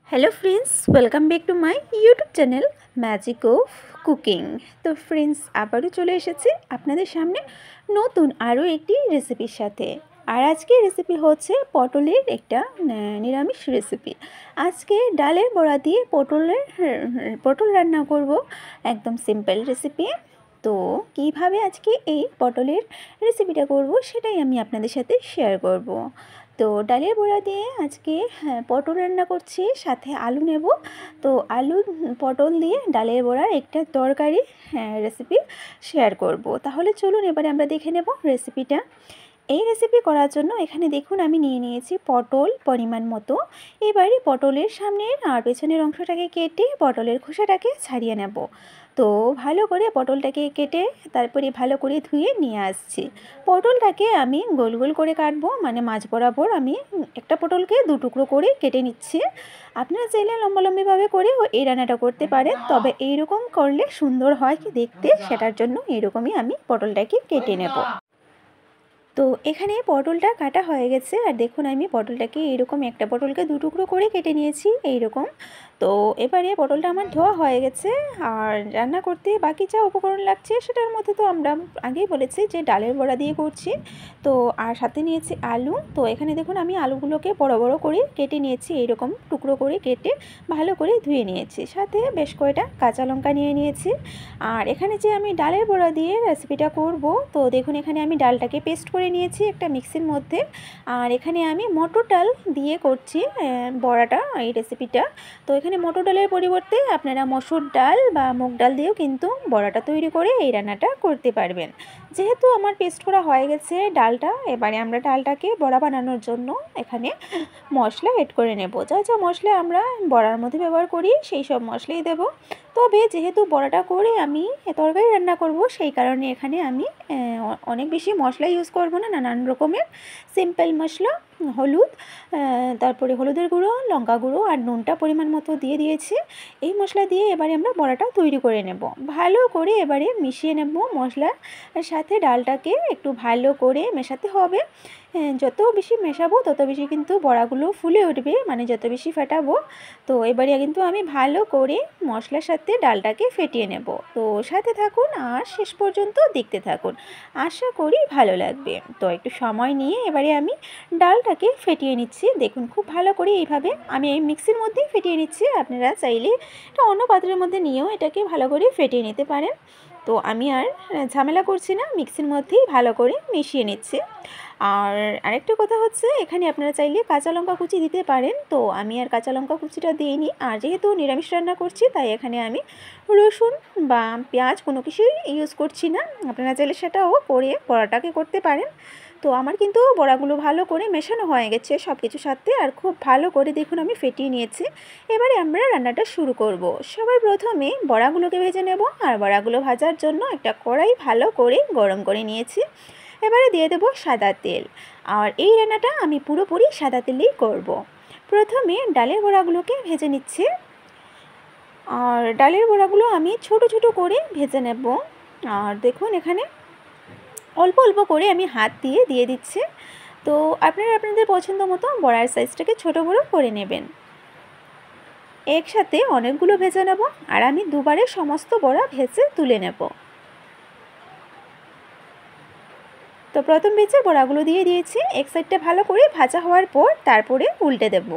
Hello friends welcome back to my YouTube channel magic of cooking. तो friends আবারও চলে এসেছি আপনাদের সামনে নতুন আরও একটি রেসিপির সাথে। আর আজকের রেসিপি হচ্ছে পটলের একটা নিরামিষ রেসিপি। আজকে ডালের বড়া দিয়ে পটল রান্না করব, একদম সিম্পল রেসিপি। তো কিভাবে আজকে এই পটলের রেসিপিটা করব সেটাই আমি আপনাদের সাথে শেয়ার করব। তো ডালের বড়া দিয়ে আজকে পটল রান্না করছি, সাথে আলু নেব। তো আলু পটল দিয়ে ডালের বড়ার একটা তরকারি রেসিপি শেয়ার করব। তাহলে চলুন এবারে আমরা দেখে নেব রেসিপিটা। এই রেসিপি করার জন্য এখানে দেখুন আমি নিয়ে নিয়েছি পটল পরিমাণ মতো। এবারে পটলের সামনের আর পেছনের অংশটাকে কেটে পটলের খোসাটাকে ছাড়িয়ে নেব। তো ভালো করে পটলটাকে কেটে তারপরে ভালো করে ধুয়ে নিয়ে আসছি। পটলটাকে আমি গোল গোল করে কাটবো, মানে মাঝ বরাবর আমি একটা পটলকে দু টুকরো করে কেটে নিচ্ছি। আপনারা চাইলে লম্বালম্বিভাবে করে এই রান্নাটা করতে পারেন, তবে এইরকম করলে সুন্দর হয় কি দেখতে, সেটার জন্য এইরকমই আমি পটলটাকে কেটে নেব। তো এখানে পটলটা কাটা হয়ে গেছে, আর দেখুন আমি পটলটাকে এরকম একটা পটলকে দু টুকরো করে কেটে নিয়েছি এইরকম। তো এবারে পটলটা আমার ধোয়া হয়ে গেছে। আর রান্না করতে বাকি যা উপকরণ লাগছে সেটার মধ্যে তো আমরা আগেই বলেছি যে ডালের বড়া দিয়ে করছি। তো আর সাথে নিয়েছি আলু। তো এখানে দেখুন আমি আলুগুলোকে বড় বড় করে কেটে নিয়েছি, এইরকম টুকরো করে কেটে ভালো করে ধুয়ে নিয়েছি। সাথে বেশ কয়টা কাঁচা লঙ্কা নিয়ে নিয়েছি। আর এখানে যে আমি ডালের বড়া দিয়ে রেসিপিটা করব, তো দেখুন এখানে আমি ডালটাকে পেস্ট করে নিয়েছি একটা মিক্সির মধ্যে। আর এখানে আমি মটর ডাল দিয়ে করছি বড়াটা, এই রেসিপিটা। তো এখানে মটর ডালের পরিবর্তে আপনারা মসুর ডাল বা মুগ ডাল দিয়েও কিন্তু বড়াটা তৈরি করে এই রান্নাটা করতে পারবেন। যেহেতু আমার পেস্ট করা হয়ে গেছে ডালটা, এবারে আমরা ডালটাকে বড়া বানানোর জন্য এখানে মশলা এড করে নেব। যা যা মশলা আমরা বড়ার মধ্যে ব্যবহার করি সেই সব মশলাই দেব। তবে যেহেতু বড়াটা করে আমি তরকারি রান্না করব, সেই কারণে এখানে আমি অনেক বেশি মশলা ইউজ করব না, নানান রকমের সিম্পল মশলা, হলুদ, তারপরে হলুদের গুঁড়ো, লঙ্কা গুঁড়ো আর নুনটা পরিমাণ মতো দিয়ে দিয়েছি। এই মশলা দিয়ে এবারে আমরা বড়াটা তৈরি করে নেব। ভালো করে এবারে মিশিয়ে নেব মশলার সাথে ডালটাকে, একটু ভালো করে মেশাতে হবে। যত বেশি মেশাবো তত বেশি কিন্তু বড়াগুলো ফুলে উঠবে, মানে যত বেশি ফেটাবো। তো এবারে কিন্তু আমি ভালো করে মশলার সাথে ডালটাকে ফেটিয়ে নেব। তো সাথে থাকুন আর শেষ পর্যন্ত দেখতে থাকুন, আশা করি ভালো লাগবে। তো একটু সময় নিয়ে এবারে আমি ডালটাকে ফেটিয়ে নিচ্ছি। দেখুন খুব ভালো করে এইভাবে আমি এই মিক্সির মধ্যেই ফেটিয়ে নিচ্ছি। আপনারা চাইলে এটা অন্য পাত্রের মধ্যে নিয়েও এটাকে ভালো করে ফেটিয়ে নিতে পারেন। তো আমি আর ঝামেলা করছি না, মিক্সির মধ্যেই ভালো করে মিশিয়ে নিচ্ছি। আর আরেকটা কথা হচ্ছে, এখানে আপনারা চাইলে কাঁচা লঙ্কা কুচি দিতে পারেন। তো আমি আর কাঁচা লঙ্কা কুচিটা দিইনি, আর যেহেতু নিরামিষ রান্না করছি তাই এখানে আমি রসুন বা পেঁয়াজ কোনো কিছুই ইউজ করছি না। আপনারা চাইলে সেটাও করে বড়াটাকে করতে পারেন। তো আমার কিন্তু বড়াগুলো ভালো করে মেশানো হয়ে গেছে সব কিছুর সাথে, আর খুব ভালো করে দেখুন আমি ফেটিয়ে নিয়েছি। এবারে আমরা রান্নাটা শুরু করব। সবার প্রথমে বড়াগুলোকে ভেজে নেব, আর বড়াগুলো ভাজার জন্য একটা কড়াই ভালো করে গরম করে নিয়েছি। এবারে দিয়ে দেবো সাদা তেল। আর এই রান্নাটা আমি পুরোপুরি সাদা তেলেই করব। প্রথমে ডালের বড়াগুলোকে ভেজে নিচ্ছি। আর ডালের বড়াগুলো আমি ছোট ছোট করে ভেজে নেব। আর দেখুন এখানে অল্প অল্প করে আমি হাত দিয়ে দিয়ে দিচ্ছি। তো আপনারা আপনাদের পছন্দ মতো বড়ার সাইজটাকে ছোট বড় করে নেবেন। একসাথে অনেকগুলো ভেজে নেব, আর আমি দুবারে সমস্ত বড়া ভেজে তুলে নেব। তো প্রথম বেচে বড়াগুলো দিয়ে দিয়েছি। এক সাইডটা ভালো করে ভাজা হওয়ার পর তারপরে উল্টে দেব।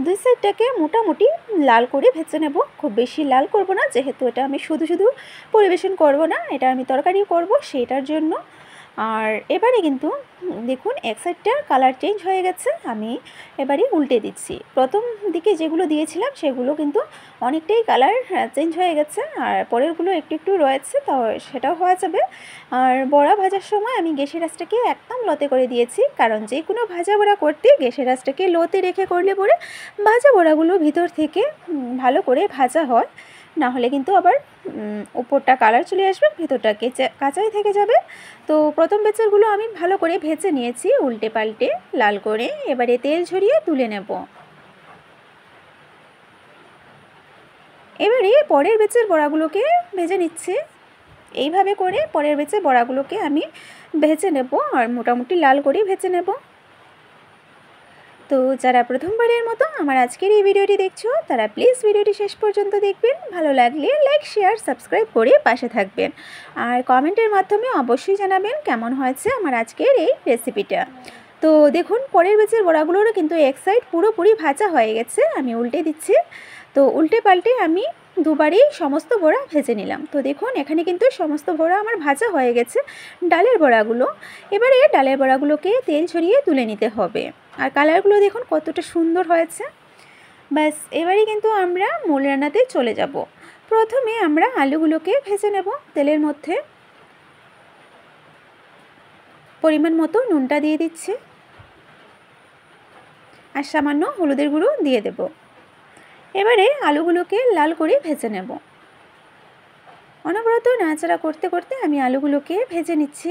দুই সাইডটাকে মোটামুটি লাল করে ভেজে নেব, খুব বেশি লাল করব না, যেহেতু এটা আমি শুধু শুধু পরিবেশন করব না, এটা আমি তরকারি করব সেটার জন্য। আর এবারে কিন্তু দেখুন এক সাইডটার কালার চেঞ্জ হয়ে গেছে, আমি এবারে উল্টে দিচ্ছি। প্রথম দিকে যেগুলো দিয়েছিলাম সেগুলো কিন্তু অনেকটাই কালার চেঞ্জ হয়ে গেছে, আর পরেরগুলো একটু একটু রয়েছে, তো সেটাও হয়ে যাবে। আর বড়া ভাজার সময় আমি গ্যাসের আঁচটাকে একদম লোতে করে দিয়েছি, কারণ যে কোনো ভাজা বড়া করতে গ্যাসের আঁচটাকে লোতে রেখে করলে পরে ভাজা বড়াগুলো ভিতর থেকে ভালো করে ভাজা হয়, না হলে কিন্তু আবার উপরটা কালার চলে আসবে, ভেতরটা কাঁচাই থেকে যাবে। তো প্রথম বেচারগুলো আমি ভালো করে ভেজে নিয়েছি উল্টে পাল্টে লাল করে। এবারে তেল ঝরিয়ে তুলে নেব। এবারে পরের বেচের বড়াগুলোকে ভেজে নিচ্ছি। এইভাবে করে পরের বেচের বড়াগুলোকে আমি ভেজে নেব, আর মোটামুটি লাল করেই ভেজে নেব। তো যারা প্রথমবারের মতো আমার আজকের এই ভিডিওটি দেখছো তারা প্লিজ ভিডিওটি শেষ পর্যন্ত দেখবেন, ভালো লাগলে লাইক শেয়ার সাবস্ক্রাইব করে পাশে থাকবেন আর কমেন্টের মাধ্যমে অবশ্যই জানাবেন কেমন হয়েছে আমার আজকের এই রেসিপিটা। তো দেখুন পরের ব্যাচের বড়াগুলোরও কিন্তু এক সাইড পুরোপুরি ভাজা হয়ে গেছে, আমি উল্টে দিচ্ছি। তো উল্টে পাল্টে আমি দুবারই সমস্ত বড়া ভেজে নিলাম। তো দেখুন এখানে কিন্তু সমস্ত বড়া আমার ভাজা হয়ে গেছে, ডালের বড়াগুলো। এবারে ডালের বড়াগুলোকে তেল ছড়িয়ে তুলে নিতে হবে। আর কালারগুলো দেখুন কতটা সুন্দর হয়েছে। ব্যাস এবারে কিন্তু আমরা মূল রান্নাতে চলে যাব। প্রথমে আমরা আলুগুলোকে ভেজে নেব তেলের মধ্যে। পরিমাণ মতো নুনটা দিয়ে দিচ্ছি আর সামান্য হলুদের গুঁড়ো দিয়ে দেব। এবারে আলুগুলোকে লাল করে ভেজে নেব। অনবরত নাড়াচাড়া করতে করতে আমি আলুগুলোকে ভেজে নিচ্ছি।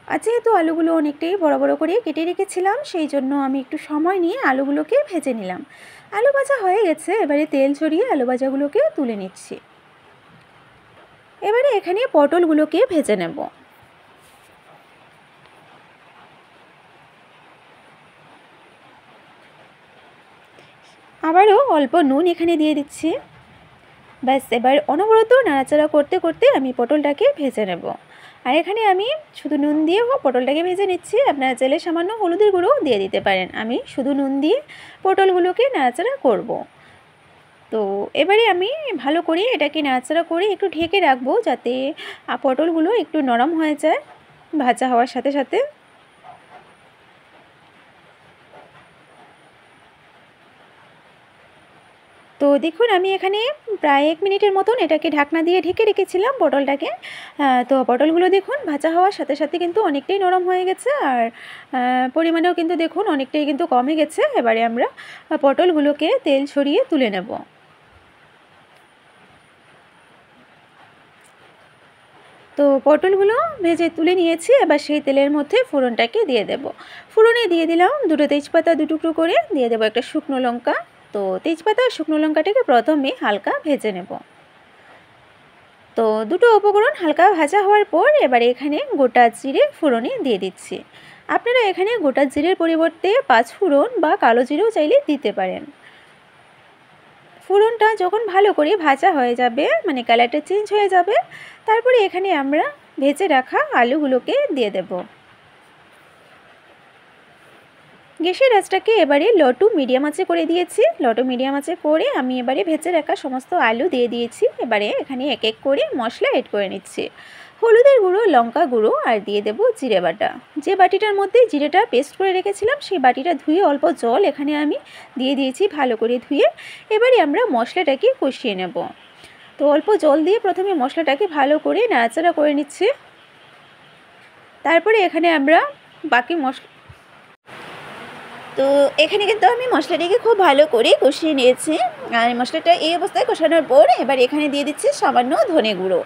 আর যেহেতু আলুগুলো অনেকটাই বড় বড় করে কেটে রেখেছিলাম সেই জন্য আমি একটু সময় নিয়ে আলুগুলোকে ভেজে নিলাম। আলু ভাজা হয়ে গেছে, এবারে তেল ছড়িয়ে আলু ভাজাগুলোকে তুলে নিচ্ছি। এবারে এখানে পটলগুলোকে ভেজে নেব। আবারও অল্প নুন এখানে দিয়ে দিচ্ছি। ব্যাস এবার অনবরত নাড়াচাড়া করতে করতে আমি পটলটাকে ভেজে নেব। আর এখানে আমি শুধু নুন দিয়েও পটলটাকে ভেজে নিচ্ছি, আপনারা চাইলে সামান্য হলুদের গুঁড়োও দিয়ে দিতে পারেন। আমি শুধু নুন দিয়ে পটলগুলোকে নাড়াচাড়া করব। তো এবারে আমি ভালো করে এটাকে নাড়াচাড়া করে একটু ঢেকে রাখবো যাতে পটলগুলো একটু নরম হয়ে যায় ভাজা হওয়ার সাথে সাথে। তো দেখুন আমি এখানে প্রায় 1 মিনিটের মতন এটাকে ঢাকনা দিয়ে ঢেকে রেখেছিলাম পটলটাকে। তো পটলগুলো দেখুন ভাজা হওয়ার সাথে সাথে কিন্তু অনেকটাই নরম হয়ে গেছে আর পরিমাণেও কিন্তু দেখুন অনেকটাই কিন্তু কমে গেছে। এবারে আমরা পটলগুলোকে তেল ছড়িয়ে তুলে নেব। তো পটলগুলো ভেজে তুলে নিয়েছি, এবার সেই তেলের মধ্যে ফোড়নটাকে দিয়ে দেব। ফোড়নে দিয়ে দিলাম দুটো তেজপাতা, দু টুকরো করে দিয়ে দেবো একটা শুকনো লঙ্কা। তো তেজপাতা আর শুকনো লঙ্কাটাকে প্রথমে হালকা ভেজে নেব। তো দুটো উপকরণ হালকা ভাজা হওয়ার পর এবারে এখানে গোটা জিরে ফোড়নে দিয়ে দিচ্ছি। আপনারা এখানে গোটা জিরের পরিবর্তে 5 ফোড়ন বা কালো জিরেও চাইলে দিতে পারেন। ফোড়নটা যখন ভালো করে ভাজা হয়ে যাবে, মানে কালারটা চেঞ্জ হয়ে যাবে, তারপরে এখানে আমরা ভেজে রাখা আলুগুলোকে দিয়ে দেব। গ্যাসের আঁচটাকে এবারে লো টু মিডিয়াম আঁচে করে দিয়েছি। লো টু মিডিয়াম আঁচে করে আমি এবারে ভেজে রাখা সমস্ত আলু দিয়ে দিয়েছি। এবারে এখানে এক এক করে মশলা এড করে নিচ্ছি। হলুদের গুঁড়ো, লঙ্কা গুঁড়ো আর দিয়ে দেব জিরে বাটা। যে বাটিটার মধ্যে জিরেটা পেস্ট করে রেখেছিলাম সেই বাটিটা ধুয়ে অল্প জল এখানে আমি দিয়ে দিয়েছি ভালো করে ধুয়ে। এবারে আমরা মশলাটাকে কষিয়ে নেব। তো অল্প জল দিয়ে প্রথমে মশলাটাকে ভালো করে নাড়াচাড়া করে নিচ্ছি। তারপরে এখানে আমরা বাকি তো এখানে কিন্তু আমি মশলাটাকে খুব ভালো করে কষিয়ে নিয়েছি। আর মশলাটা এই অবস্থায় কষানোর পর এবার এখানে দিয়ে দিচ্ছি সামান্য ধনে গুঁড়ো।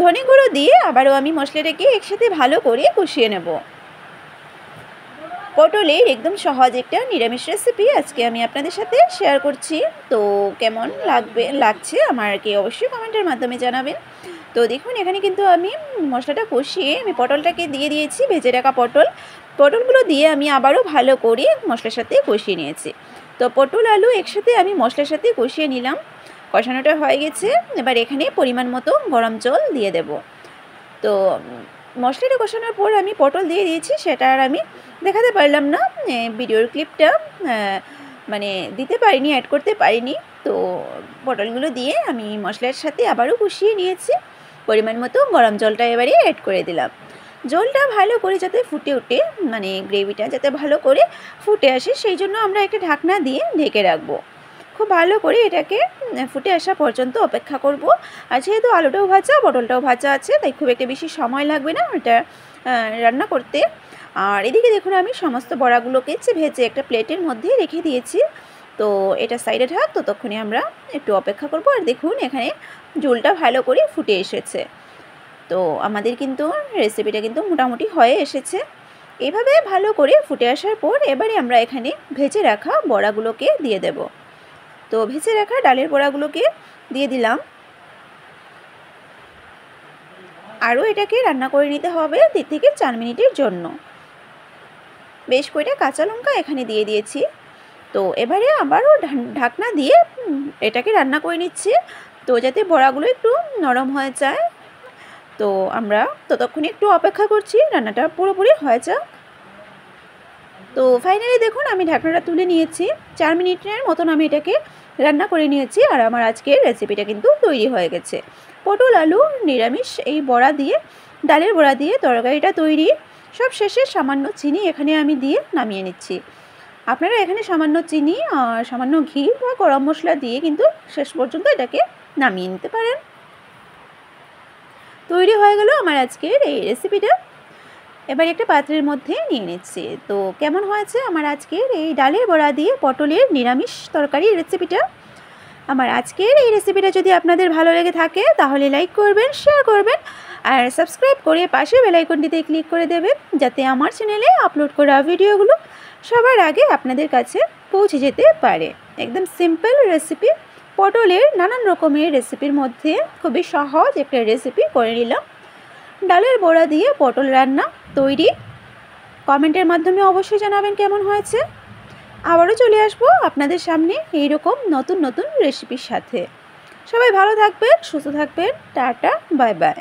ধনে গুঁড়ো দিয়ে আবারও আমি মশলাটাকে একসাথে ভালো করে কষিয়ে নেব। পটলের একদম সহজ একটা নিরামিষ রেসিপি আজকে আমি আপনাদের সাথে শেয়ার করছি। তো কেমন লাগছে আমাকে অবশ্যই কমেন্টের মাধ্যমে জানাবেন। তো দেখুন এখানে কিন্তু আমি মশলাটা কষিয়ে আমি পটলটাকে দিয়ে দিয়েছি, ভেজে রাখা পটলগুলো দিয়ে আমি আবারও ভালো করে মশলার সাথে কষিয়ে নিয়েছি। তো পটল আলু একসাথে আমি মশলার সাথে কষিয়ে নিলাম। কষানোটা হয়ে গেছে, এবার এখানে পরিমাণ মতো গরম জল দিয়ে দেব। তো মশলাটা কষানোর পর আমি পটল দিয়ে দিয়েছি, সেটা আর আমি দেখাতে পারলাম না, ভিডিওর ক্লিপটা মানে দিতে পারিনি, অ্যাড করতে পারিনি। তো পটলগুলো দিয়ে আমি মশলার সাথে আবারও কষিয়ে নিয়েছি। পরিমাণ মতো গরম জলটা এবারে অ্যাড করে দিলাম। জলটা ভালো করে যাতে ফুটে ওঠে, মানে গ্রেভিটা যাতে ভালো করে ফুটে আসে সেই জন্য আমরা একটা ঢাকনা দিয়ে ঢেকে রাখবো। খুব ভালো করে এটাকে ফুটে আসা পর্যন্ত অপেক্ষা করব। আর যেহেতু আলুটাও ভাজা পটলটাও ভাজা আছে তাই খুব একটা বেশি সময় লাগবে না এটা রান্না করতে। আর এদিকে দেখুন আমি সমস্ত বড়াগুলোকে ভেজে একটা প্লেটের মধ্যে রেখে দিয়েছি। তো এটা সাইডে থাক, ততক্ষণে আমরা একটু অপেক্ষা করব। আর দেখুন এখানে ঝোলটা ভালো করে ফুটে এসেছে। তো আমাদের কিন্তু রেসিপিটা কিন্তু মোটামুটি হয়ে এসেছে। এভাবে ভালো করে ফুটে আসার পর এবারে আমরা এখানে ভেজে রাখা বড়াগুলোকে দিয়ে দেব। তো ভেজে রাখা ডালের বড়াগুলোকে দিয়ে দিলাম। আরও এটাকে রান্না করে নিতে হবে 3 থেকে 4 মিনিটের জন্য। বেশ কয়টা কাঁচা লঙ্কা এখানে দিয়ে দিয়েছি। তো এবারে আবারও ঢাকনা দিয়ে এটাকে রান্না করে নিচ্ছি, তো যাতে বড়াগুলো একটু নরম হয়ে যায়। তো আমরা ততক্ষণে একটু অপেক্ষা করছি, রান্নাটা পুরোপুরি হয়ে যাক। তো ফাইনালি দেখুন আমি ঢাকনাটা তুলে নিয়েছি। 4 মিনিটের মতন আমি এটাকে রান্না করে নিয়েছি, আর আমার আজকের রেসিপিটা কিন্তু তৈরি হয়ে গেছে। পটল আলু নিরামিষ এই বড়া দিয়ে, ডালের বড়া দিয়ে তরকারিটা তৈরি। সব শেষে সামান্য চিনি এখানে আমি দিয়ে নামিয়ে নিচ্ছি। আপনারা এখানে সামান্য চিনি আর সামান্য ঘি বা গরম মশলা দিয়ে কিন্তু শেষ পর্যন্ত এটাকে নামিয়ে নিতে পারেন। তৈরি হয়ে গেল আমার আজকের এই রেসিপিটা। এবার একটা পাত্রের মধ্যে নিয়ে নিচ্ছি। তো কেমন হয়েছে আমার আজকের এই ডালের বড়া দিয়ে পটলের নিরামিষ তরকারি রেসিপিটা। আমার আজকের এই রেসিপিটা যদি আপনাদের ভালো লেগে থাকে তাহলে লাইক করবেন, শেয়ার করবেন, আর সাবস্ক্রাইব করে পাশে বেল আইকনটিতে ক্লিক করে দেবেন, যাতে আমার চ্যানেলে আপলোড করা ভিডিওগুলো সবার আগে আপনাদের কাছে পৌঁছে যেতে পারে। একদম সিম্পল রেসিপি, পটলের নানান রকমের রেসিপির মধ্যে খুবই সহজ একটা রেসিপি করে নিলাম। ডালের বড়া দিয়ে পটল রান্না তৈরি। কমেন্টের মাধ্যমে অবশ্যই জানাবেন কেমন হয়েছে। আবারও চলে আসবো আপনাদের সামনে এইরকম নতুন নতুন রেসিপির সাথে। সবাই ভালো থাকবেন, সুস্থ থাকবেন। Tata, bye bye.